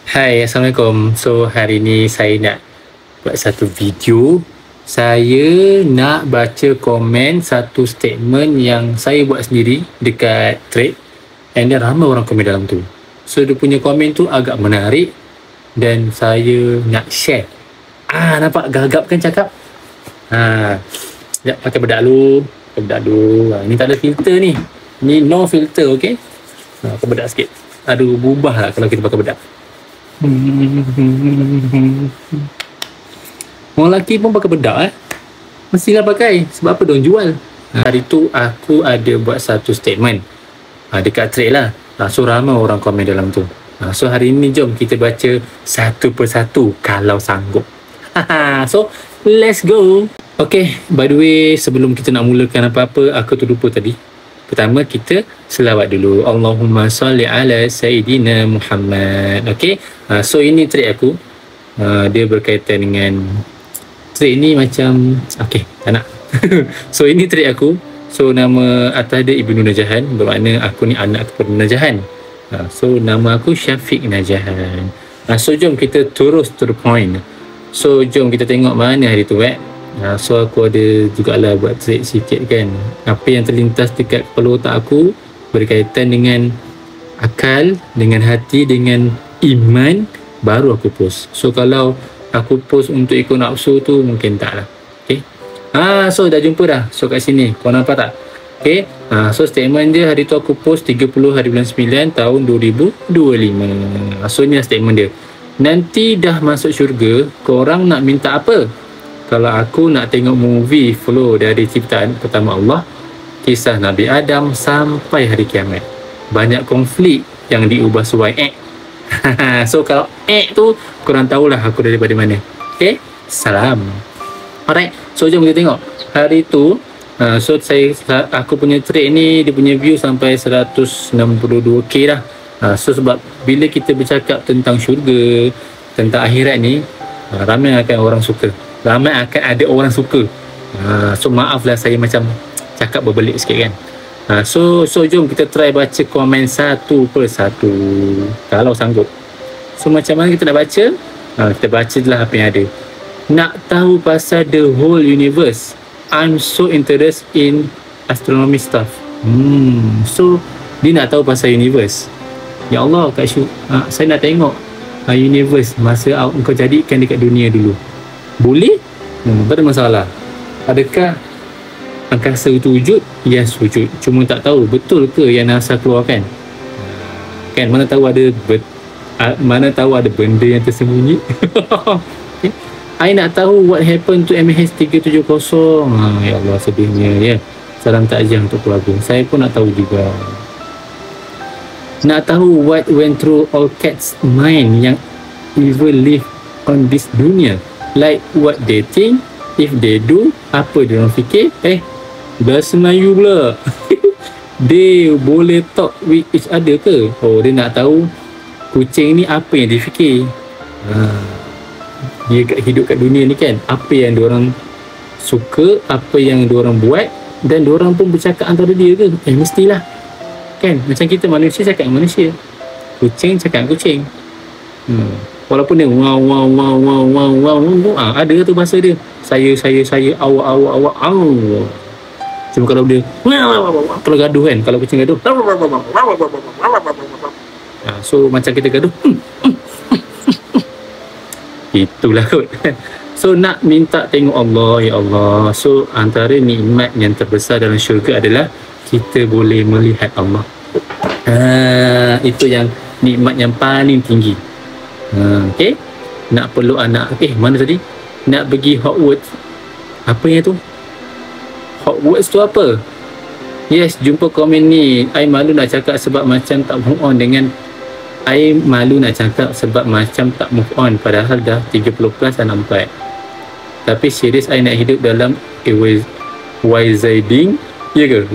Hai, Assalamualaikum. So, hari ni saya nak buat satu video. Saya nak baca komen satu statement yang saya buat sendiri dekat thread. And then ramai orang komen dalam tu. So, dia punya komen tu agak menarik dan saya nak share. Nampak gagap kan cakap? Sekejap, pakai bedak dulu. Ni tak ada filter ni. Ni no filter, okay? Pakai bedak sikit. Aduh, berubah lah kalau kita pakai bedak. Orang lelaki pun pakai bedak mestilah pakai. Sebab apa diorang jual? Hari tu aku ada buat satu statement dekat thread lah. So ramai orang komen dalam tu. So hari ni jom kita baca satu persatu kalau sanggup. So let's go. Okay, by the way, sebelum kita nak mulakan apa-apa, aku terlupa tadi. Pertama kita selawat dulu. Allahumma salli ala Sayyidina Muhammad. Okay, so ini thread aku. Dia berkaitan dengan thread ni macam okay, tak nak. So ini thread aku. So nama atas dia Ibnu Najahan, bermakna aku ni anak kepada Najahan. So nama aku Syafiq Najahan. So jom kita terus to the point. So jom kita tengok mana hari tu So aku ada jugalah buat thread sikit kan. Apa yang terlintas dekat kepala otak aku berkaitan dengan akal, dengan hati, dengan iman, baru aku post. So kalau aku post untuk ikut nafsu tu mungkin tak lah. Okay. So dah jumpa dah. So kat sini kau nampak tak? Okay. So statement dia hari tu aku post 30 hari bulan 9 tahun 2025. So ni lah statement dia. Nanti dah masuk syurga, korang nak minta apa? Kalau aku nak tengok movie flow dari ciptaan pertama Allah, kisah Nabi Adam sampai hari kiamat. Banyak konflik yang diubah suai So kalau tu korang tahulah aku daripada mana. Okay, salam. Alright, so jom kita tengok. Hari tu so aku punya thread ni, dia punya view sampai 162k dah. So sebab bila kita bercakap tentang syurga, tentang akhirat ni, ramai akan orang suka. Ramai akan ada orang suka. So maaflah saya macam cakap berbelit sikit kan. So jom kita try baca komen satu persatu kalau sanggup. So macam mana kita nak baca? Kita baca je lah apa yang ada. Nak tahu pasal the whole universe, I'm so interested in astronomy stuff. So dia nak tahu pasal universe. Ya Allah Kak Syu, saya nak tengok universe masa engkau jadikan dekat dunia dulu. Boleh? Tak ada masalah. Adakah angkasa itu wujud? Yes, wujud. Cuma tak tahu betul ke yang NASA keluarkan. Kan mana tahu ada benda yang tersembunyi. Okay. I nak tahu what happened to MH370. Ya Allah, sedihnya ya. Salam takziah untuk keluarga. Saya pun nak tahu juga. Nak tahu what went through all cats mind yang ever live on this dunia. Like what they think, if they do, apa dia orang fikir. Bahasa Melayu pula. They boleh talk with each other ke? Oh, dia nak tahu kucing ni apa yang dia fikir. Dia hidup kat dunia ni kan, apa yang dia orang suka, apa yang dia orang buat, dan dia orang pun bercakap antara dia ke? Mestilah kan, macam kita manusia cakap dengan manusia, kucing cakap dengan kucing. Walaupun dia wow, ada tu bahasa dia. Saya, awak. Cuma kalau dia kalau gaduh kan, kalau kucing gaduh, so macam kita gaduh, itulah kot. So nak minta tengok Allah, ya Allah. So antara nikmat yang terbesar dalam syurga adalah kita boleh melihat Allah. Itu yang nikmat yang paling tinggi. Okay, nak perlu anak mana tadi nak pergi Hogwarts. Apa yang tu Hogwarts tu apa? Yes, jumpa komen ni. I malu nak cakap sebab macam tak move on dengan tak move on padahal dah 30 plus dan nampak. Tapi serius I nak hidup dalam wizarding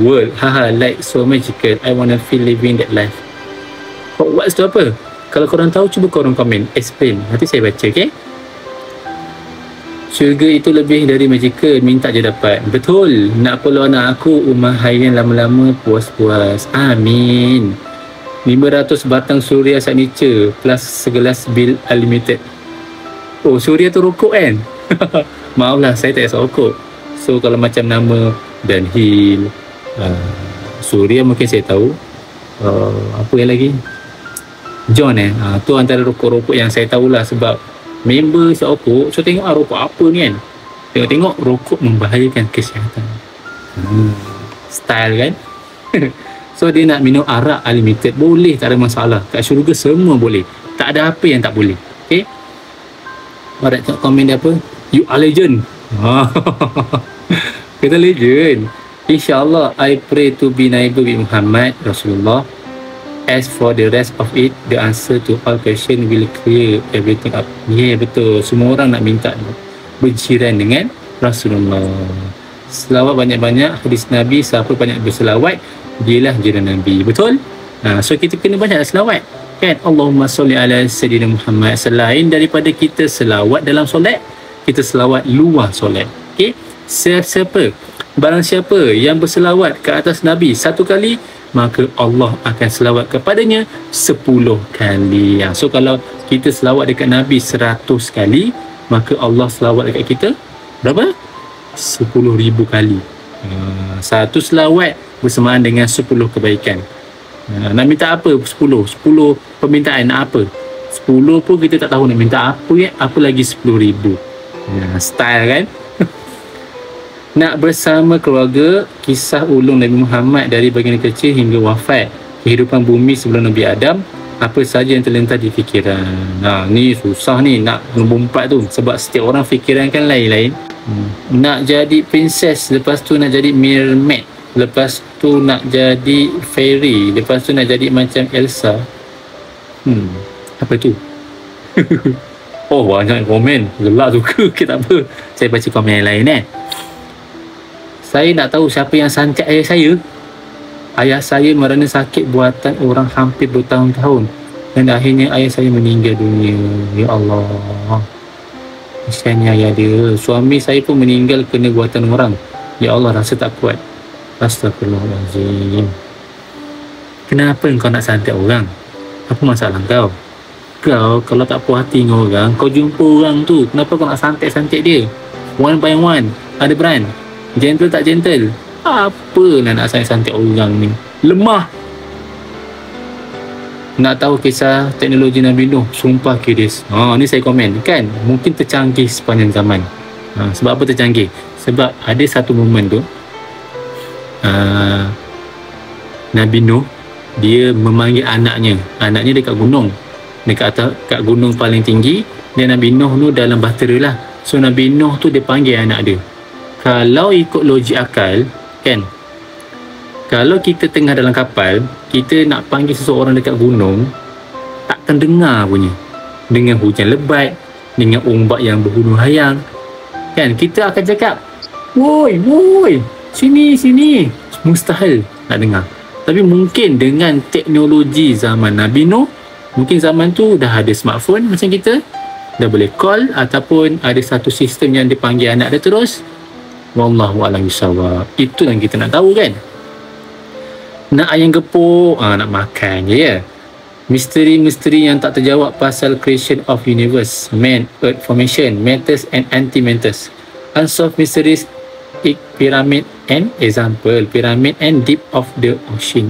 world. Like so magical. I wanna feel living that life. Hogwarts tu apa? Kalau korang tahu, cuba korang komen, explain. Nanti saya baca, okay? Syurga itu lebih dari magical, minta je dapat. Betul. Nak perlu anak aku Ummah Hairin lama-lama puas-puas. Amin. 500 batang suria signature plus segelas bil unlimited. Oh, suria tu rokok kan? Maaf lah, saya tak kisah rokok. So kalau macam nama Dunhill, suria mungkin saya tahu. Apa yang lagi? John tu antara rokok-rokok yang saya tahulah, sebab member isap rokok. So tengok rokok apa ni kan, tengok rokok membahayakan kesihatan. Style kan. So dia nak minum arak unlimited, boleh, tak ada masalah. Kat syurga semua boleh, tak ada apa yang tak boleh. Okay, alright, tengok komen dia apa. You are legend. Kita legend. InsyaAllah I pray to be neighbor with Muhammad Rasulullah. As for the rest of it, the answer to all question will clear everything up. Yeah, betul. Semua orang nak minta berjiran dengan Rasulullah. Selawat banyak-banyak. Hadis Nabi, siapa banyak berselawat, dialah jiran Nabi. Betul? So kita kena banyak selawat kan. Allahumma salli ala Sayyidina Muhammad. Selain daripada kita selawat dalam solat, kita selawat luar solat. Okay, barang siapa yang berselawat ke atas Nabi 1 kali, maka Allah akan selawat kepadanya 10 kali. So kalau kita selawat dekat Nabi 100 kali, maka Allah selawat dekat kita berapa? 10,000 kali. Satu selawat bersamaan dengan 10 kebaikan. Nak minta apa? 10 permintaan nak apa? 10 pun kita tak tahu nak minta apa ya, apa lagi 10,000. Style kan. Nak bersama keluarga, kisah ulung Nabi Muhammad dari baginda kecil hingga wafat, kehidupan bumi sebelum Nabi Adam, apa saja yang terlintas di fikiran. Ni susah ni nak membumpat tu, sebab setiap orang fikiran kan lain-lain. Nak jadi princess, lepas tu nak jadi mermaid, lepas tu nak jadi fairy, lepas tu nak jadi macam Elsa. Apa tu? Oh, banyak komen. Gelak suka ke tak apa. Saya baca komen yang lain Saya nak tahu siapa yang santet ayah saya. Ayah saya merana sakit buatan orang hampir bertahun-tahun, dan akhirnya ayah saya meninggal dunia. Ya Allah, kesiannya ayah dia. Suami saya pun meninggal kena buatan orang. Ya Allah, rasa tak kuat. Astagfirullahaladzim. Kenapa kau nak santet orang? Apa masalah kau? Kau kalau tak puas hati dengan orang, kau jumpa orang tu, kenapa kau nak santet-santet dia? One by one, ada brand. Gentle tak gentle? Apa nak santet orang ni? Lemah. Nak tahu kisah teknologi Nabi Nuh? Sumpah kidis. Ni saya komen kan, mungkin tercanggih sepanjang zaman. Sebab apa tercanggih? Sebab ada satu momen tu, Nabi Nuh dia memanggil anaknya dekat gunung, kat gunung paling tinggi, dan Nabi Nuh tu dalam bahtera lah. So Nabi Nuh tu dia panggil anak dia. Kalau ikut logik akal kan, kalau kita tengah dalam kapal, kita nak panggil seseorang dekat gunung, takkan dengar punya. Dengan hujan lebat, dengan ombak yang berhulu hayang kan, kita akan cakap, woi, sini. Mustahil nak dengar. Tapi mungkin dengan teknologi zaman Nabi Nuh, mungkin zaman tu dah ada smartphone macam kita, dah boleh call, ataupun ada satu sistem yang dipanggil anak dia terus. Wallahu a'lam bishawab. Itu yang kita nak tahu kan. Nak ayam gepuk, nak makan je ya. Misteri-misteri yang tak terjawab pasal creation of universe, man, earth formation, matters and antimatters. Unsolved mysteries, pyramid and example, pyramid and deep of the ocean.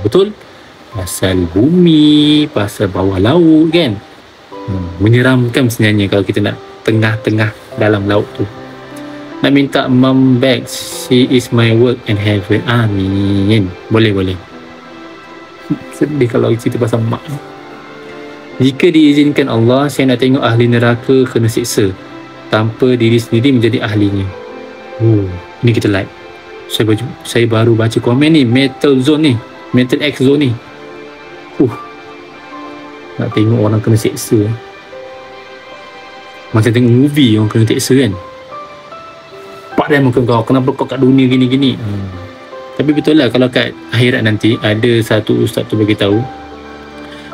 Betul. Pasal bumi, pasal bawah laut kan. Menyeramkan sebenarnya kalau kita nak tengah-tengah dalam laut tu. Nak minta mom back, she is my work and heaven. Amin. Boleh. Sedih kalau cerita pasal mak. Jika diizinkan Allah, saya nak tengok ahli neraka kena siksa tanpa diri sendiri menjadi ahlinya. Ni kita like. Saya baru baca komen ni, Metal Zone ni, Metal X Zone ni. Nak tengok orang kena siksa. Macam tengok movie orang kena siksa kan. Dia muka kau, kenapa kau kat dunia gini-gini. Tapi betul lah, kalau kat akhirat nanti, ada satu ustaz tu bagi tahu,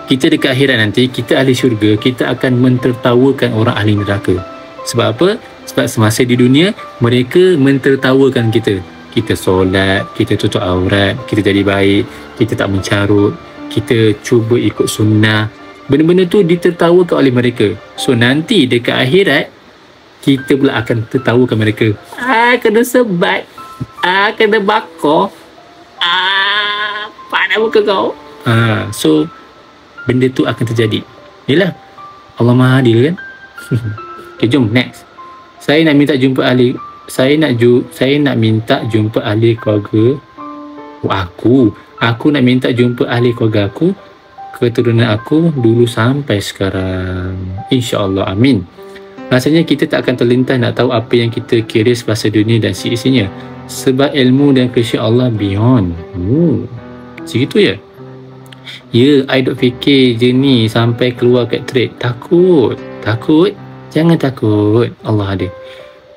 kita dekat akhirat nanti, kita ahli syurga, kita akan mentertawakan orang ahli neraka. Sebab apa? Sebab semasa di dunia, mereka mentertawakan kita. Kita solat, kita tutup aurat, kita jadi baik, kita tak mencarut, kita cuba ikut sunnah, benda-benda tu ditertawakan oleh mereka. So nanti dekat akhirat kita pula akan tertawakan mereka. Kena sebat, kena bakar, panas muka kau. So benda tu akan terjadi. Yelah, Allah Maha Adil kan. Okay, jom next. Saya nak minta jumpa ahli keluarga aku nak minta jumpa ahli keluarga aku, keturunan aku dulu sampai sekarang. InsyaAllah, amin. Rasanya kita tak akan terlintas nak tahu apa yang kita kira semasa dunia dan seisinya, sebab ilmu dan kesyik Allah beyond. Segitu ya? Ya, I duk fikir je ni sampai keluar kat trade. Takut? Jangan takut, Allah ada.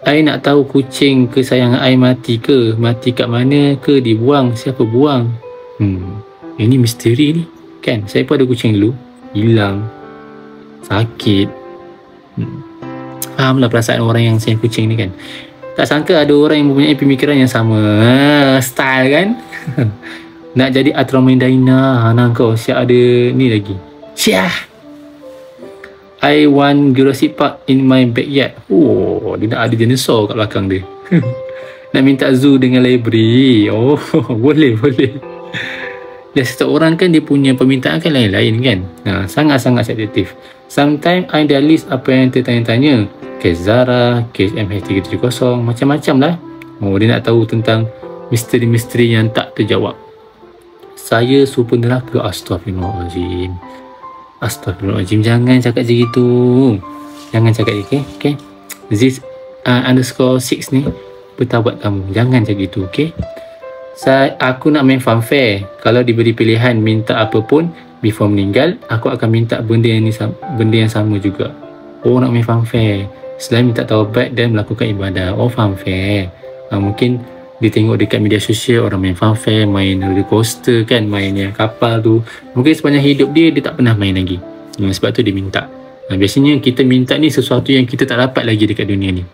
I nak tahu kucing kesayangan I mati ke? Mati kat mana ke? Dibuang? Siapa buang? Ini misteri ni kan. Saya pun ada kucing dulu, hilang, sakit. Fahamlah perasaan orang yang sayang kucing ni kan. Tak sangka ada orang yang mempunyai pemikiran yang sama. Style kan. Nak jadi Atromendaina. Kau siap ada ni lagi. Syah, I want Jurassic Park in my backyard. Dia nak ada dinosaur kat belakang dia. Nak minta zoo dengan library. Boleh. Dan setiap orang kan dia punya permintaan kan lain-lain kan. Sangat-sangat sensitif. Sometimes I dah list apa yang tertanya-tanya. Kes Zara, kes MH370, macam-macam lah. Dia nak tahu tentang misteri-misteri yang tak terjawab. Saya super neraka. Astaghfirullahaladzim. Jangan cakap macam gitu. Jangan cakap, okay? This _6 ni bertawabat kamu. Jangan cakap gitu, okay? Aku nak main funfair. Kalau diberi pilihan minta apa pun before meninggal, aku akan minta benda yang sama juga. Nak main funfair. Selain minta taubat dan melakukan ibadah. Funfair. Mungkin dia tengok dekat media sosial orang main funfair, main roller coaster kan, main yang kapal tu. Mungkin sepanjang hidup dia tak pernah main lagi. Sebab tu dia minta. Biasanya kita minta ni sesuatu yang kita tak dapat lagi dekat dunia ni.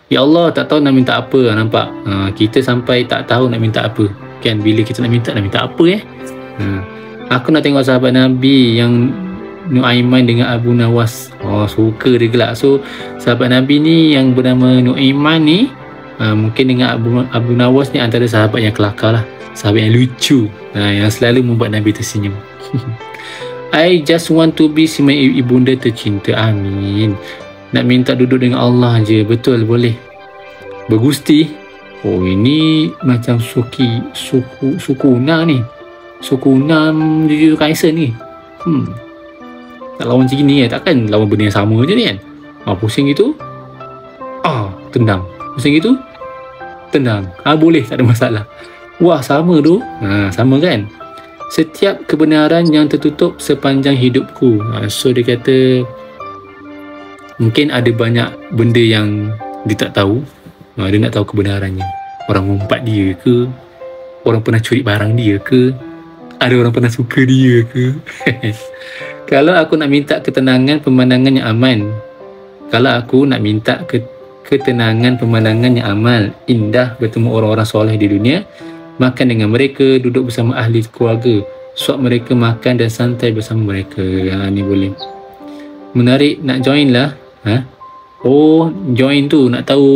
Ya Allah, tak tahu nak minta apa. Nampak? Kita sampai tak tahu nak minta apa kan. Bila kita nak minta apa aku nak tengok sahabat Nabi yang Nuaiman dengan Abu Nawas. Suka dia gelak. So sahabat Nabi ni yang bernama Nuaiman ni, mungkin dengan Abu Nawas ni antara sahabat yang kelakar lah, sahabat yang lucu, yang selalu membuat Nabi tersenyum. I just want to be si ibunda tercinta. Amin. Nak minta duduk dengan Allah je. Betul, boleh. Bergusti. Ini macam Sukuna ni. Sukuna Jujur Kaisar ni. Tak lawan macam gini takkan lawan benda yang sama je ni kan. Pusing gitu, tendang. Pusing gitu, tendang. Boleh, tak ada masalah. Sama tu. Sama kan. Setiap kebenaran yang tertutup sepanjang hidupku. So dia kata mungkin ada banyak benda yang dia tak tahu. Dia nak tahu kebenarannya. Orang ngumpat dia ke? Orang pernah curi barang dia ke? Ada orang pernah suka dia ke? Kalau aku nak minta ketenangan pemandangan yang aman. Kalau aku nak minta ketenangan pemandangan yang aman, indah, bertemu orang-orang soleh di dunia, makan dengan mereka, duduk bersama ahli keluarga, suap mereka makan dan santai bersama mereka. Ni boleh. Menarik, nak join lah. Join tu nak tahu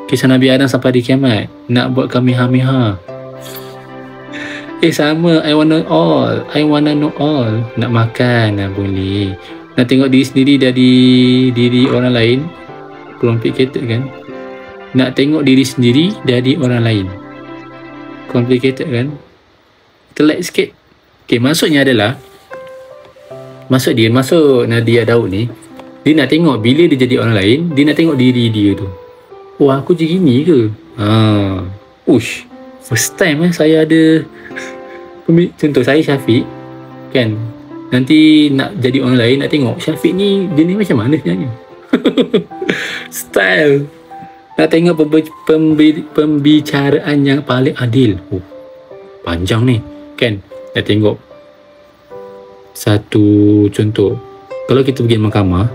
kisah Nabi Adam sampai di kiamat. Nak buat kami hamiha. Sama. I wanna know all. Nak makan, boleh. Nak tengok diri sendiri dari diri orang lain. Complicated kan? Nak tengok diri sendiri dari orang lain. Complicated kan? Terlight sikit. Maksudnya adalah maksud Nadia Daud ni, dia nak tengok bila dia jadi orang lain, dia nak tengok diri dia tu. Aku je gini ke? First time saya ada. Contoh saya Syafiq kan, nanti nak jadi orang lain, nak tengok Syafiq ni dia ni macam mana sebenarnya. Style. Nak tengok pembicaraan yang paling adil. Panjang ni kan. Nak tengok satu contoh, kalau kita pergi mahkamah,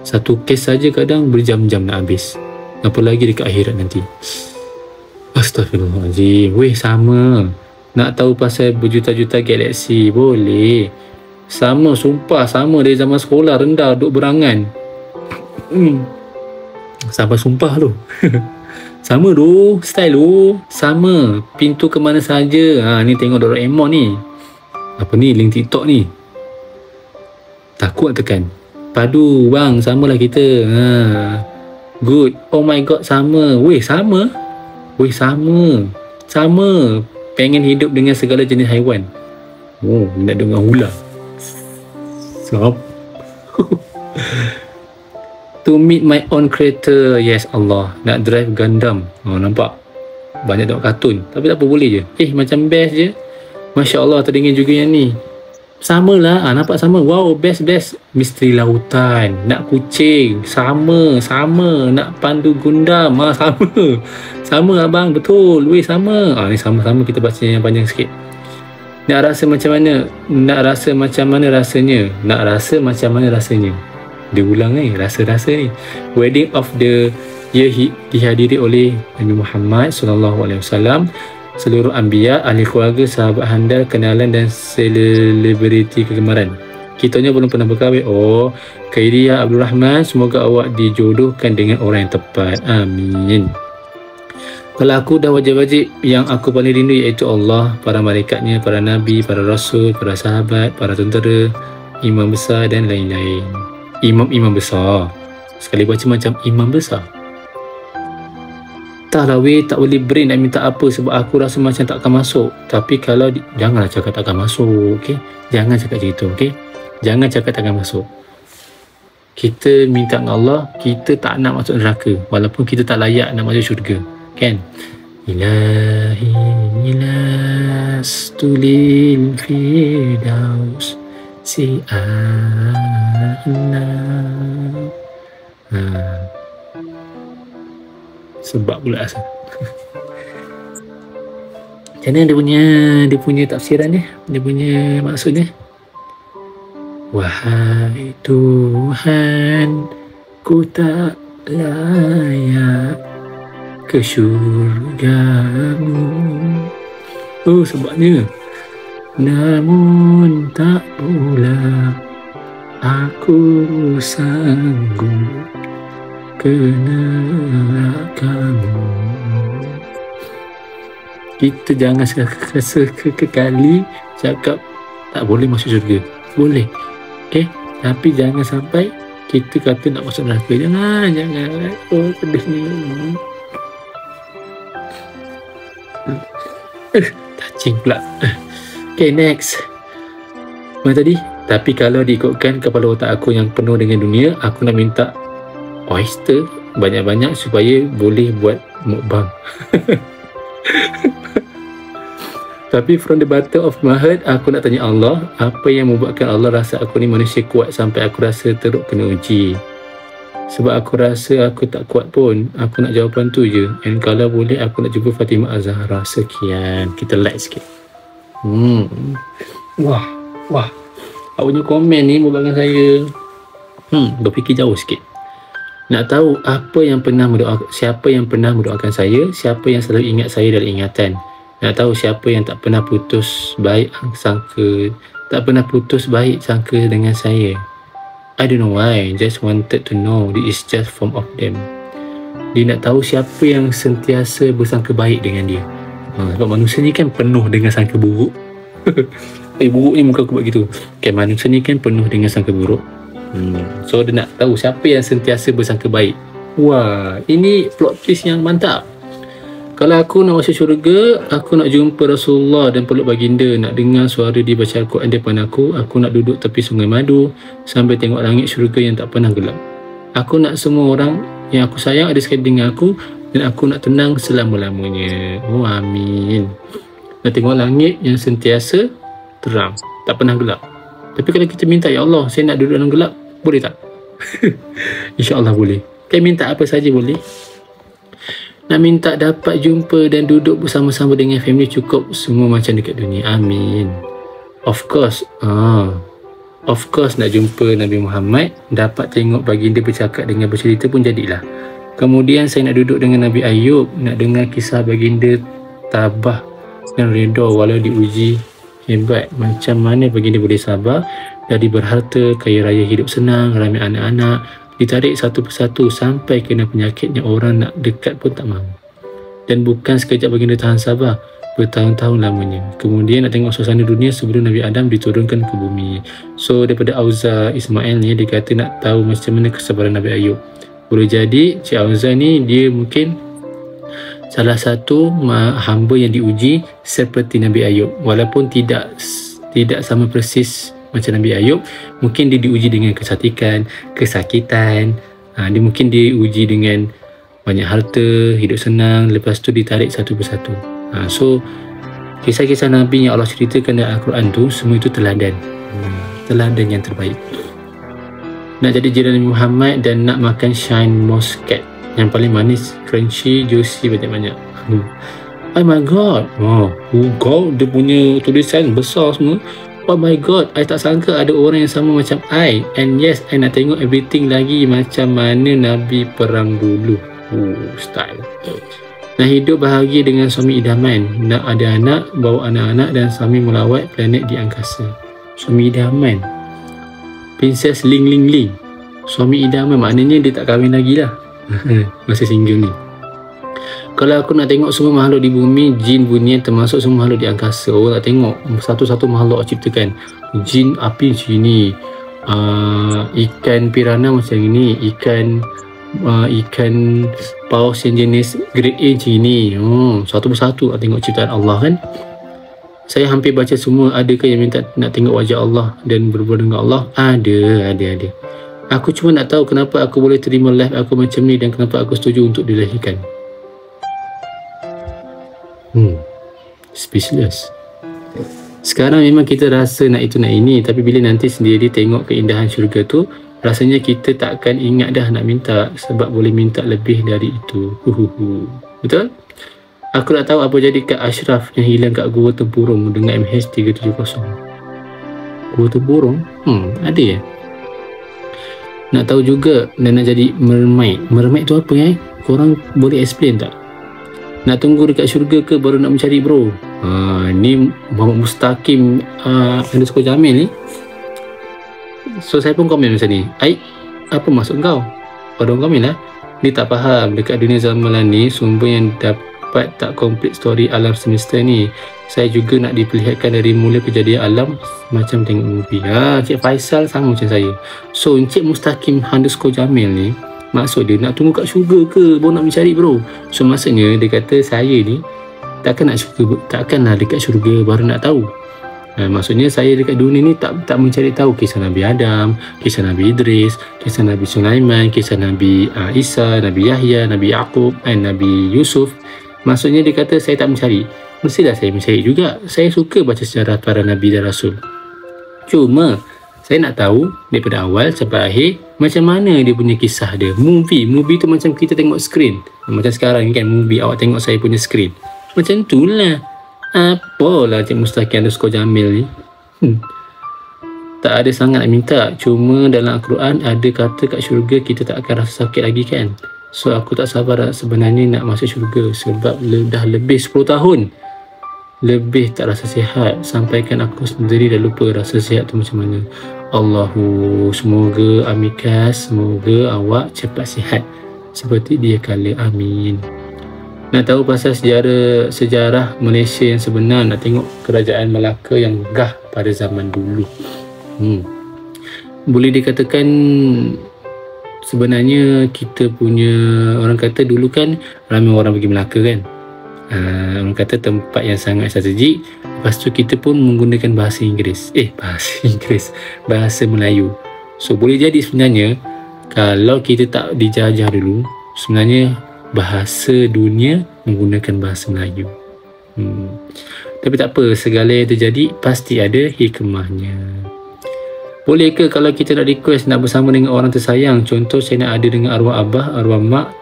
satu kes saja kadang berjam-jam nak habis, apa lagi dekat akhirat nanti. Astaghfirullahaladzim. Sama. Nak tahu pasal berjuta-juta galaksi? Boleh. Sama, sumpah. Sama dari zaman sekolah rendah duk berangan. Sampai sumpah tu. Sama tu. Style tu. Sama. Pintu ke mana saja. Ni tengok Doraemon ni. Apa ni? Link TikTok ni. Takut tekan. Padu bang. Samalah kita. Good. Oh my god. Sama. Weh sama. Weh sama. Sama. Pengen hidup dengan segala jenis haiwan. Oh, nak dengar ular. Stop. To meet my own creator. Yes Allah. Nak drive Gundam. Nampak? Banyak tengok kartun. Tapi tak apa, boleh je. Macam best je. Masya Allah, teringin juga yang ni. Sama lah. Nampak sama. Wow, best. Misteri lautan. Nak kucing. Sama. Nak pandu Gundam. Sama. Sama abang, betul. Weh, sama. Ni sama-sama kita baca yang panjang sikit. Nak rasa macam mana? Nak rasa macam mana rasanya? Nak rasa macam mana rasanya? Dia ulang ni, rasa-rasa ni. Wedding of the year dihadiri oleh Nabi Muhammad SAW, seluruh anbiya, ahli keluarga, sahabat handal, kenalan dan selebriti kegemaran. Kitanya belum pernah berkahwin. Oh, Khairia Abdul Rahman, semoga awak dijodohkan dengan orang yang tepat. Amin. Kalau aku dah wajib-wajib, yang aku paling rindu iaitu Allah, para malaikatnya, para nabi, para rasul, para sahabat, para tentera, imam besar dan lain-lain. Imam besar. Sekali baca macam imam besar. Tak lah weh, tak boleh brain nak minta apa sebab aku rasa macam tak akan masuk. Tapi kalau janganlah cakap tak akan masuk, okey? Jangan cakap macam itu, okey? Jangan cakap tak akan masuk. Kita minta dengan Allah, kita tak nak masuk neraka walaupun kita tak layak nak masuk syurga. Kan? Ilahi ilastulil firdaus si'ana. Sebab pula asal. Macam mana dia punya tafsiran dia? Dia punya maksudnya? Wahai Tuhan, ku tak layak ke syurgamu. Oh, sebabnya. Namun tak pula aku sanggup ke nerakamu. Kita jangan sekali cakap tak boleh masuk syurga. Boleh. Okay? Tapi jangan sampai kita kata nak masuk neraka. Jangan. Oh, pedihnya. Touching pula. Okay, next. Mana tadi? Tapi kalau diikutkan kepala otak aku yang penuh dengan dunia, aku nak minta oyster banyak-banyak supaya boleh buat mukbang. Tapi from the bottom of my heart, aku nak tanya Allah, apa yang membuatkan Allah rasa aku ni manusia kuat sampai aku rasa teruk kena uji? Sebab aku rasa aku tak kuat pun. Aku nak jawapan tu je. And kalau boleh, aku nak jumpa Fatimah Az-Zahra. Sekian. Kita like sikit. Wah. Awak punya komen ni membuatkan saya berfikir jauh sikit. Nak tahu siapa yang pernah mendoakan saya, siapa yang selalu ingat saya dalam ingatan. Nak tahu siapa yang tak pernah putus baik sangka dengan saya. I don't know why, just wanted to know. This is just form of them. Dia nak tahu siapa yang sentiasa bersangka baik dengan dia. Sebab manusia ni kan penuh dengan sangka buruk. Buruk ni muka aku buat gitu. Okay, manusia ni kan penuh dengan sangka buruk. So dia nak tahu siapa yang sentiasa bersangka baik. Wah, ini plot twist yang mantap. Kalau aku nak masuk syurga, aku nak jumpa Rasulullah dan peluk baginda, nak dengar suara dia baca Al-Quran depan aku nak duduk tepi sungai madu sambil tengok langit syurga yang tak pernah gelap. Aku nak semua orang yang aku sayang ada sekali dengan aku dan aku nak tenang selama-lamanya. Oh, amin. Nak tengok langit yang sentiasa terang, tak pernah gelap. Tapi kalau kita minta, ya Allah, saya nak duduk dalam gelap, boleh tak? InsyaAllah boleh. Kita minta apa saja boleh. Nak minta dapat jumpa dan duduk bersama-sama dengan family cukup semua macam dekat dunia. Amin. Of course nak jumpa Nabi Muhammad, dapat tengok baginda bercakap dengan bercerita pun jadilah. Kemudian saya nak duduk dengan Nabi Ayub, nak dengar kisah baginda tabah dan redha walau diuji hebat. Macam mana baginda boleh sabar dari berharta, kaya raya, hidup senang, ramai anak-anak, ditarik satu persatu sampai kena penyakitnya orang nak dekat pun tak mahu. Dan bukan sekejap baginda tahan sabar, bertahun-tahun lamanya. Kemudian nak tengok suasana dunia sebelum Nabi Adam diturunkan ke bumi. So daripada Auza Ismail ni, dia kata nak tahu macam mana kesabaran Nabi Ayub. Boleh jadi Cik Auza ni dia mungkin salah satu hamba yang diuji seperti Nabi Ayub, walaupun tidak sama persis macam Nabi Ayub. Mungkin dia diuji dengan kecantikan, kesakitan, dia mungkin diuji dengan banyak harta, hidup senang, lepas tu ditarik satu persatu. So kisah-kisah Nabi yang Allah ceritakan dalam Al-Quran tu, semua itu teladan, teladan yang terbaik. Nak jadi jiran Nabi Muhammad dan nak makan shine muscat yang paling manis, crunchy, juicy, banyak-banyak. Oh my god, kau dia punya tulisan besar semua. Oh my god, I tak sangka ada orang yang sama macam I. And yes, I nak tengok everything lagi macam mana Nabi perang dulu. Style. Nak hidup bahagia dengan suami idaman, nak ada anak, bawa anak-anak dan sambil melawat planet di angkasa. Suami idaman, Princess Ling Ling Ling, suami idaman, maknanya dia tak kahwin lagi lah. Masih single ni. Kalau aku nak tengok semua makhluk di bumi, jin, bunyian, termasuk semua makhluk di angkasa. Orang nak tengok satu-satu makhluk ciptakan. Jin api macam ni, ikan piranha macam ni, ikan paus yang jenis grade A macam ni. Satu persatu nak tengok ciptaan Allah kan. Saya hampir baca semua. Adakah yang minta nak tengok wajah Allah dan berbual dengan Allah? Ada. Aku cuma nak tahu kenapa aku boleh terima live aku macam ni dan kenapa aku setuju untuk dilahirkan. Speechless. Sekarang memang kita rasa nak itu nak ini, tapi bila nanti sendiri tengok keindahan syurga tu, rasanya kita takkan ingat dah nak minta, sebab boleh minta lebih dari itu. Betul? Aku nak tahu apa jadi Kak Ashraf yang hilang kat Gua Tempurung dengan MH370. Gua Tempurung? Ada ya? Nak tahu juga dan nak jadi mermaid. Mermaid tu apa ya? Korang boleh explain tak? Nak tunggu dekat syurga ke baru nak mencari bro? Ni Muhammad Mustaqim _ Jamil ni. So saya pun komen macam ni. Apa maksud kau? Pada orang komen lah. Dia tak faham dekat dunia zamanan ni sumber yang dapat tak complete story alam semesta ni. Saya juga nak diperlihatkan dari mula kejadian alam macam tengok movie. Cik Faisal sama macam saya. So Encik Mustaqim _ Jamil ni, maksud dia nak tunggu kat syurga ke baru nak mencari bro? So maksudnya dia kata saya ni takkanlah dekat syurga baru nak tahu. Maksudnya saya dekat dunia ni tak mencari tahu kisah Nabi Adam, kisah Nabi Idris, kisah Nabi Sulaiman, kisah Nabi Isa, Nabi Yahya, Nabi Yaqub, Nabi Yusuf. Maksudnya dia kata saya tak mencari. Mestilah saya mencari juga. Saya suka baca sejarah para Nabi dan Rasul. Cuma saya nak tahu daripada awal sampai akhir macam mana dia punya kisah dia. Movie tu macam kita tengok screen. Macam sekarang ni kan movie, awak tengok saya punya screen. Macam tu lah. Apalah Cik Mustaqim _ Jamil ni. Tak ada sangat nak minta. Cuma dalam Al-Quran ada kata kat syurga kita tak akan rasa sakit lagi kan. So aku tak sabar sebenarnya nak masuk syurga, sebab dah lebih 10 tahun lebih tak rasa sihat. Sampaikan aku sendiri dah lupa rasa sihat tu macam mana. Semoga Amikas, semoga awak cepat sihat seperti dia kala. Amin. Nak tahu pasal sejarah Malaysia yang sebenar, nak tengok kerajaan Melaka yang megah pada zaman dulu. Boleh dikatakan sebenarnya kita punya, orang kata dulu kan ramai orang pergi Melaka kan. Orang kata tempat yang sangat strategik. Lepas tu kita pun menggunakan bahasa Inggeris. Bahasa Melayu. So boleh jadi sebenarnya kalau kita tak dijajah dulu, sebenarnya bahasa dunia menggunakan bahasa Melayu. Tapi tak apa, segala yang terjadi pasti ada hikmahnya. Boleh ke kalau kita nak request nak bersama dengan orang tersayang, contoh saya nak ada dengan arwah abah, arwah mak,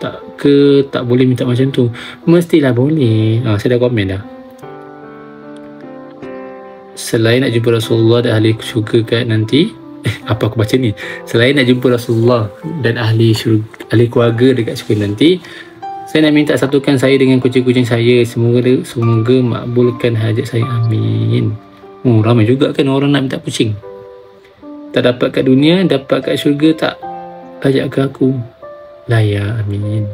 tak boleh minta macam tu? Mestilah boleh. Saya dah komen dah. Selain nak jumpa Rasulullah dan ahli syurga kan nanti, apa aku baca ni? Selain nak jumpa Rasulullah dan ahli keluarga dekat syurga nanti, Saya nak minta satukan saya dengan kucing-kucing saya. Semoga makbulkan hajat saya. Amin. Oh, ramai juga kan orang nak minta kucing. Tak dapat kat dunia, dapat kat syurga tak? Ajak ke aku? Layak. Amin.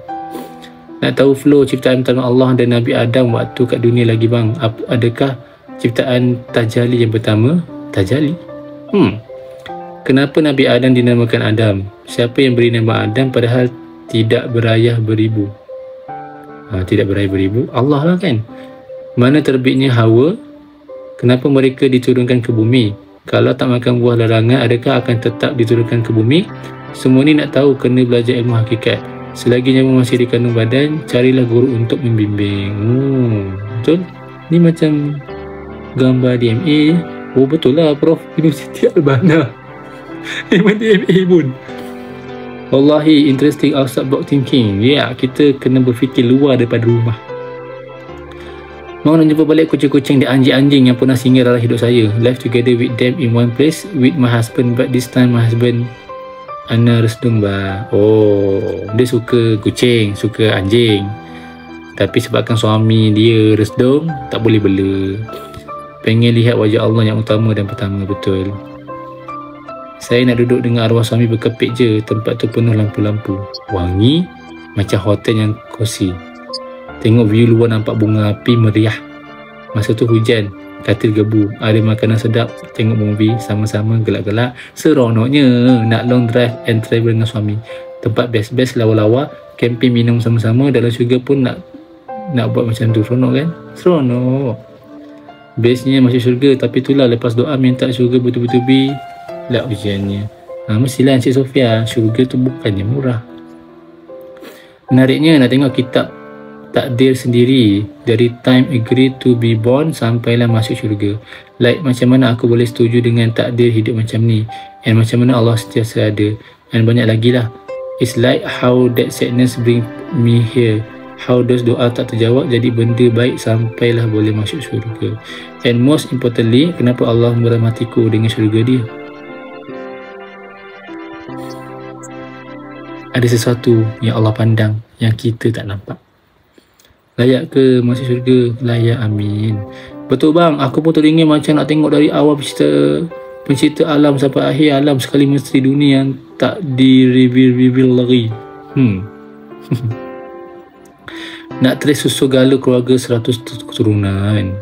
Nak tahu flow ciptaan pertama Allah dan Nabi Adam waktu kat dunia lagi bang? Adakah ciptaan Tajali yang pertama? Tajali? Kenapa Nabi Adam dinamakan Adam? Siapa yang beri nama Adam padahal tidak berayah beribu? Tidak berayah beribu? Allah lah kan? Mana terbitnya Hawa? Kenapa mereka diturunkan ke bumi? Kalau tak makan buah larangan, adakah akan tetap diturunkan ke bumi? Semua ni nak tahu, kena belajar ilmu hakikat. Selagi nyawa masih di kandung badan, carilah guru untuk membimbing. Betul? Ni macam gambar DMA. Oh betul lah, Prof Universiti Albana. Memang DMA pun. Wallahi, interesting outside box thinking. Kita kena berfikir luar daripada rumah. Mau nak jumpa balik kucing-kucing dan anjing-anjing yang pernah singgah dalam hidup saya. Live together with them in one place with my husband, but this time my husband Ana Resdung bah. Oh, dia suka kucing, suka anjing. Tapi sebabkan suami dia Resdung, tak boleh bela. Pengen lihat wajah Allah yang utama dan pertama. Betul. Saya nak duduk dengan arwah suami berkepit je. Tempat tu penuh lampu-lampu. Wangi macam hotel yang cozy. Tengok view luar, nampak bunga api meriah. Masa tu hujan, katil gebu, ada makanan sedap, tengok movie sama-sama gelak-gelak. Seronoknya nak long drive and travel dengan suami. Tempat best-best, lawa-lawa, camping, minum sama-sama. Dalam syurga pun nak buat macam tu. Seronok kan? Seronok. Bestnya masuk syurga, tapi itulah lepas doa minta syurga betul-betul lah ujiannya. Mestilah Encik Sofia, syurga tu bukannya murah. Menariknya nak tengok kitab takdir sendiri, dari time agree to be born sampailah masuk syurga. Like macam mana aku boleh setuju dengan takdir hidup macam ni, and macam mana Allah sentiasa ada, and banyak lagi lah. It's like how that sadness bring me here, how those doa tak terjawab jadi benda baik sampailah boleh masuk syurga. And most importantly, kenapa Allah merahmatiku dengan syurga dia? Ada sesuatu yang Allah pandang yang kita tak nampak. Layak ke masuk syurga? Layak, amin. Betul bang, aku pun teringin macam nak tengok dari awal pencipta alam sampai akhir alam, sekali misteri dunia yang tak di-reveal lagi. Nak trace susu gala keluarga 100 keturunan.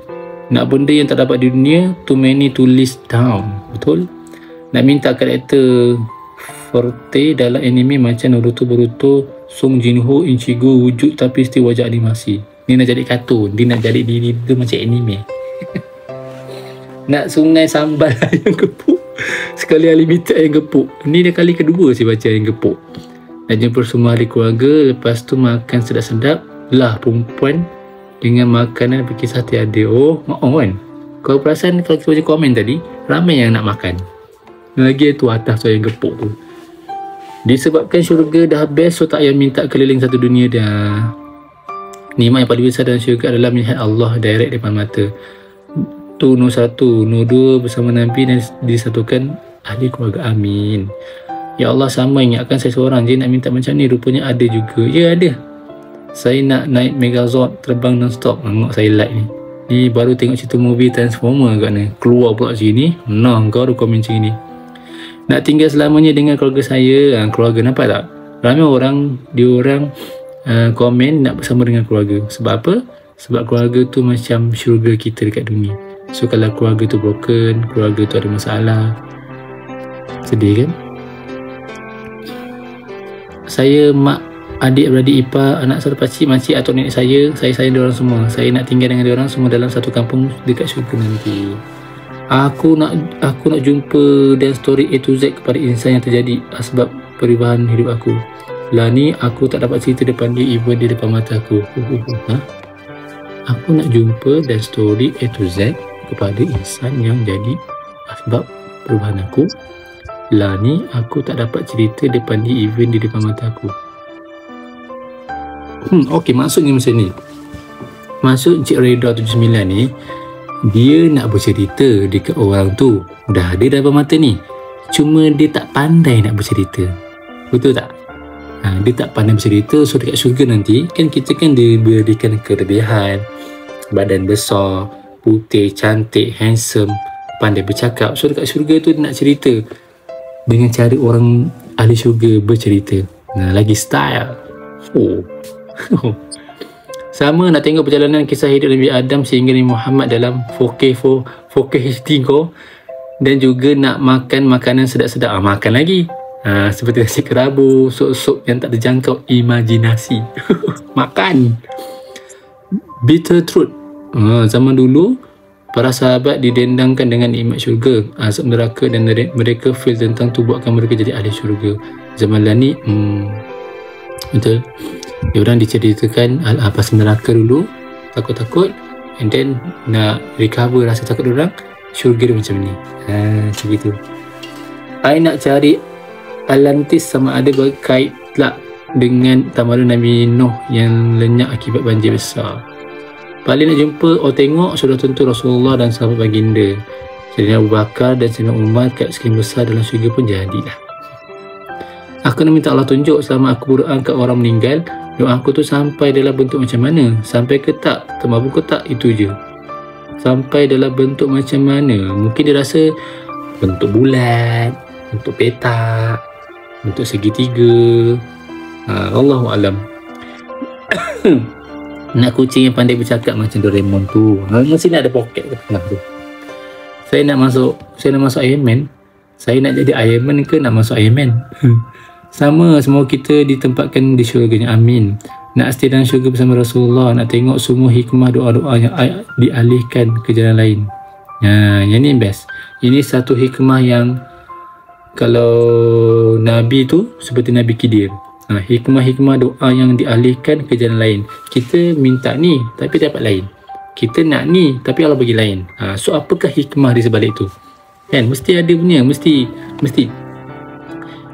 Nak benda yang tak dapat di dunia, too many to list down. Betul? Nak minta karakter forte dalam anime macam Naruto, Song Jinho, Ichigo wujud tapi still wajah animasi. Ni nak jadi kartun, dia nak jadi diri dia macam anime. Nak sungai sambal ayam gepuk, sekali unlimited ayam gepuk. Ni dah kali kedua saya baca ayam gepuk. Nak jumpa semua ahli keluarga, lepas tu makan sedap-sedap lah perempuan dengan makanan berkisah tiada. Oh, kan? Kau perasan kalau kita baca komen tadi, ramai yang nak makan. Lagi tu atas tu ayam gepuk tu. Disebabkan syurga dah best, so tak payah minta keliling satu dunia dah. Nikmat yang paling besar dalam syurga adalah melihat Allah direct depan mata. Tu nombor 1, nombor 2 bersama Nabi dan disatukan ahli keluarga. Amin. Ya Allah, sama ingatkan saya seorang je nak minta macam ni. Rupanya ada juga. Ya ada. Saya nak naik Megazord terbang non-stop. Mak saya like ni. Ni baru tengok cerita movie Transformer kat ni. Keluar pula sini. Nah, kau ada komen macam ni. Nak tinggal selamanya dengan keluarga saya. Keluarga, nampak tak? Ramai orang, komen nak bersama dengan keluarga. Sebab apa? Sebab keluarga tu macam syurga kita dekat dunia. So kalau keluarga tu broken, keluarga tu ada masalah, sedih kan? Saya, mak, adik, beradik, ipar, anak saudara pakcik, makcik atau nenek saya sayang diorang semua. Saya nak tinggal dengan diorang semua dalam satu kampung dekat syurga nanti. Aku nak jumpa dan story A to Z kepada insan yang terjadi sebab perubahan hidup aku. Lah ni aku tak dapat cerita depan dia, even di depan mata aku. Aku nak jumpa dan story A to Z kepada insan yang jadi sebab perubahan aku. Lah ni aku tak dapat cerita depan dia, even di depan mata aku. Okey, maksudnya macam ni. Maksud Encik Reda 79 ni, dia nak bercerita dekat orang tu dah ada depan mata ni, cuma dia tak pandai nak bercerita. Betul tak? Dia tak pandai bercerita. So dekat syurga nanti kan kita kan diberikan kelebihan, badan besar, putih, cantik, handsome, pandai bercakap. So dekat syurga tu dia nak cerita dengan cara orang ahli syurga bercerita. Lagi style. Sama nak tengok perjalanan kisah hidup Nabi Adam sehingga Nabi Muhammad dalam 4K HD kau, dan juga nak makan makanan sedap-sedap. Makan lagi. Seperti nasi kerabu, sup-sup yang tak terjangkau imajinasi. Makan. Bitter truth. Zaman dulu para sahabat didendangkan dengan nikmat syurga, azab neraka, dan mereka feel tentang tu buatkan mereka jadi ahli syurga. Zaman lah ni betul, diorang diceritakan pasal neraka dulu, takut-takut, and then nak recover rasa takut diorang, syurga dia macam ni. Macam gitu. I nak cari Atlantis sama ada berkait tak dengan tamadun Nabi Nuh yang lenyap akibat banjir besar. Paling nak jumpa tengok sudah tentu Rasulullah dan sahabat baginda Sayyidina Abu Bakar dan Sayyidina Umar kat skrin besar dalam syurga pun jadilah. Aku nak minta Allah tunjuk selama aku berdoa kat orang meninggal, doa aku tu sampai dalam bentuk macam mana, sampai ke tak, termabuk ke tak, itu je. Sampai dalam bentuk macam mana, mungkin dia rasa bentuk bulat, bentuk petak, bentuk segitiga, Allahualam. Nak kucing yang pandai bercakap macam Doraemon tu, mesti nak ada poket ke tengah tu. Saya nak masuk Iron Man. Saya nak jadi Iron Man ke nak masuk Iron Man? Sama, semua kita ditempatkan di syurga. Amin. Nak stay dalam syurga bersama Rasulullah, nak tengok semua hikmah doa-doa yang dialihkan ke jalan lain. Yang ni best. Ini satu hikmah yang kalau Nabi tu seperti Nabi Khidir. Hikmah-hikmah doa yang dialihkan ke jalan lain. Kita minta ni tapi dapat lain. Kita nak ni tapi Allah bagi lain. So apakah hikmah di sebalik tu? Kan mesti ada punya, mesti.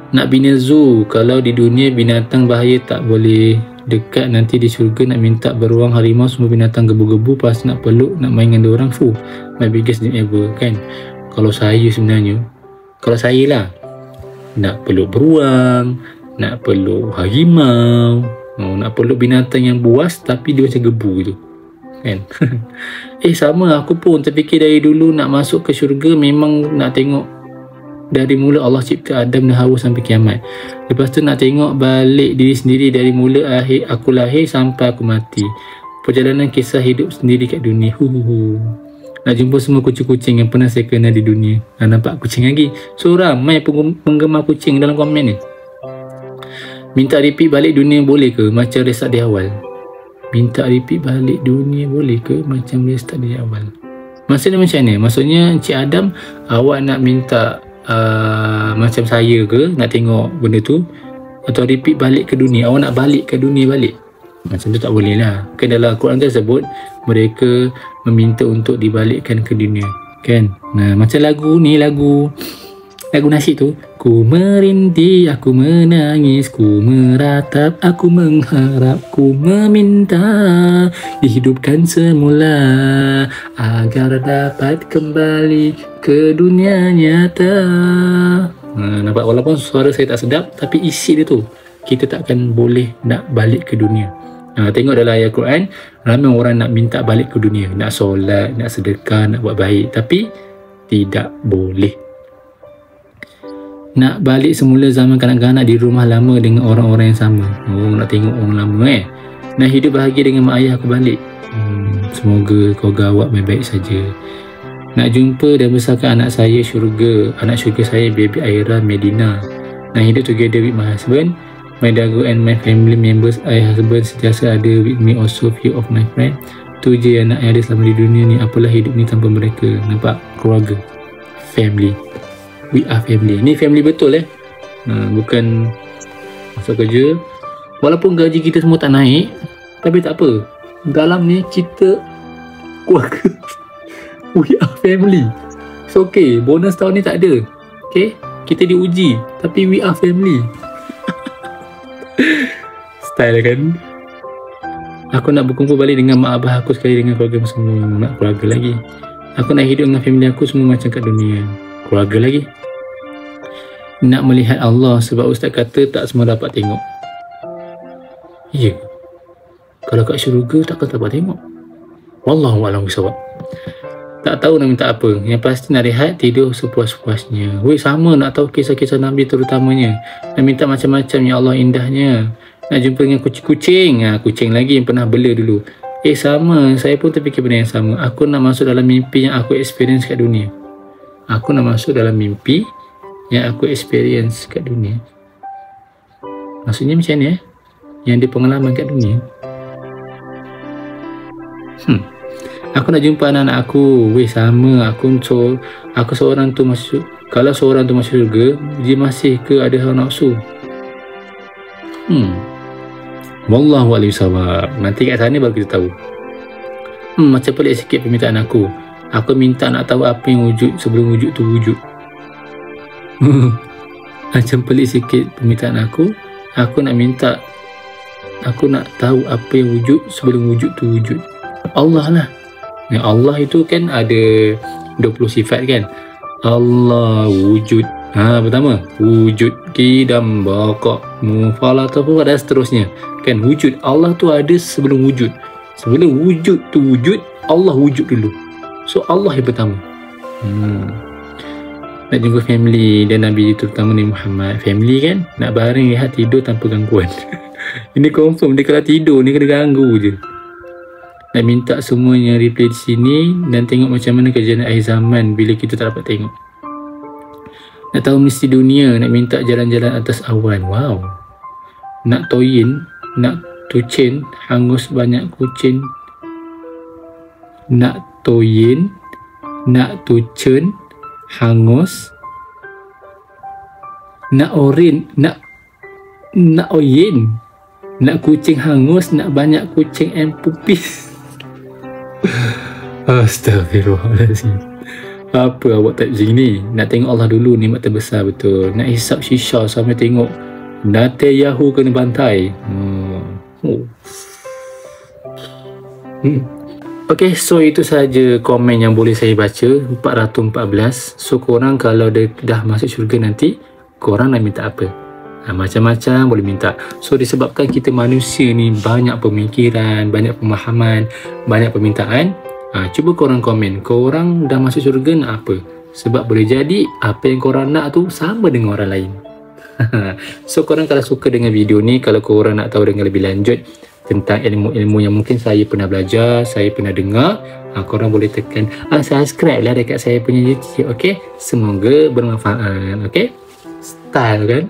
Nak bina zoo, kalau di dunia binatang bahaya tak boleh dekat, nanti di syurga nak minta beruang harimau, semua binatang gebu-gebu, pas nak peluk, nak main dengan diorang, my biggest dream ever kan. Kalau saya lah nak peluk beruang, nak peluk harimau, nak peluk binatang yang buas tapi dia macam gebu gitu kan. Sama aku pun terfikir dari dulu nak masuk ke syurga, memang nak tengok dari mula Allah cipta Adam dan Hawa sampai kiamat. Lepas tu nak tengok balik diri sendiri dari mula aku lahir sampai aku mati. Perjalanan kisah hidup sendiri kat dunia. Nak jumpa semua kucing-kucing yang pernah saya kenal di dunia. Nampak kucing lagi. So ramai penggemar kucing dalam komen ni. Minta repeat balik dunia boleh ke macam restart di awal? Minta repeat balik dunia boleh ke macam restart di awal? Maksudnya macam ni? Maksudnya Encik Adam, awak nak minta macam saya ke, nak tengok benda tu, atau repeat balik ke dunia? Awak nak balik ke dunia balik? Macam tu tak boleh lah. Kan dalam Al-Quran tersebut mereka meminta untuk dibalikkan ke dunia kan. Macam lagu nasyid tu, ku merintih, aku menangis, ku meratap, aku mengharap, ku meminta dihidupkan semula agar dapat kembali ke dunia nyata. Nampak, walaupun suara saya tak sedap, tapi isi dia tu kita takkan boleh nak balik ke dunia. Tengok dalam ayat Quran, ramai orang nak minta balik ke dunia, nak solat, nak sedekah, nak buat baik, tapi tidak boleh. Nak balik semula zaman kanak-kanak di rumah lama dengan orang-orang yang sama. Nak tengok orang lama Nak hidup bahagia dengan mak ayah aku balik. Semoga keluarga awak baik-baik saja. Nak jumpa dan besarkan anak saya syurga. Anak syurga saya baby Aira Medina. Nak hidup together with my husband, my dago and my family members. I husband sentiasa ada with me, also few of my friend. Tu je anak yang ada selama di dunia ni. Apalah hidup ni tanpa mereka. Nampak? Keluarga, family. We are family. Ni family betul bukan masuk kerja. Walaupun gaji kita semua tak naik, tapi tak apa, dalam ni kita keluarga. We are family. It's okay. Bonus tahun ni tak ada. Okay, kita diuji, tapi we are family. Style kan. Aku nak berkumpul balik dengan mak abah aku sekali, dengan keluarga semua. Nak keluarga lagi. Aku nak hidup dengan family aku semua macam kat dunia. Keluarga lagi. Nak melihat Allah, sebab ustaz kata tak semua dapat tengok. Ya, kalau kat syurga takkan tak dapat tengok. Wallahualam bisawab. Tak tahu nak minta apa. Yang pasti nak rehat, tidur sepuas-puasnya. Weh, sama nak tahu kisah-kisah Nabi terutamanya. Nak minta macam-macam, ya Allah indahnya. Nak jumpa dengan kucing-kucing. Kucing lagi yang pernah bela dulu. Sama. Saya pun terfikir benda yang sama. Aku nak masuk dalam mimpi yang aku experience kat dunia. Aku nak masuk dalam mimpi yang aku experience kat dunia. Maksudnya macam ni yang ada pengalaman kat dunia. Aku nak jumpa anak-anak aku. Weh, sama. Aku seorang tu masuk. Kalau seorang tu masuk syurga, dia masih ke ada hawa nafsu? Wallahualam bisawab. Nanti kat sana baru kita tahu. Macam pelik sikit permintaan aku. Aku minta nak tahu apa yang wujud sebelum wujud tu wujud. Macam pelik sikit permintaan aku. Aku nak tahu apa yang wujud sebelum wujud tu wujud. Allah lah. Allah itu kan ada 20 sifat kan. Allah wujud. Pertama, wujud, qidam, baqa, mufalatah, dan seterusnya. Kan wujud. Allah tu ada sebelum wujud. Sebelum wujud tu wujud, Allah wujud dulu. So Allah yang pertama. Nak jumpa family dan Nabi terutama Nabi Muhammad. Family kan, nak baring rehat tidur tanpa gangguan. Ini confirm dia kalau tidur ni kena ganggu je. Nak minta semuanya replay di sini dan tengok macam mana kejadian akhir zaman bila kita tak dapat tengok. Nak tahu mesti dunia, nak minta jalan-jalan atas awan. Wow. Nak toyin, nak tucin, hangus banyak kucing. Nak toyin, nak tucin, hangus. Nak orin, nak oyin. Nak kucing hangus, nak banyak kucing and pupis. Astaghfirullahaladzim. Apa awak tak macam ni? Nak tengok Allah dulu, nikmat terbesar betul. Nak hisap shisha sampai tengok Netanyahu kena bantai. Okay, so itu saja komen yang boleh saya baca, 414. So korang kalau dah masuk syurga nanti, korang nak minta apa? Macam-macam boleh minta. So disebabkan kita manusia ni banyak pemikiran, banyak pemahaman, banyak permintaan, cuba korang komen, korang dah masuk syurga nak apa? Sebab boleh jadi apa yang korang nak tu sama dengan orang lain. So korang kalau suka dengan video ni, kalau korang nak tahu dengan lebih lanjut tentang ilmu-ilmu yang mungkin saya pernah belajar, saya pernah dengar, korang boleh tekan subscribe lah dekat saya punya YouTube. Okay, semoga bermanfaat. Okay, style kan.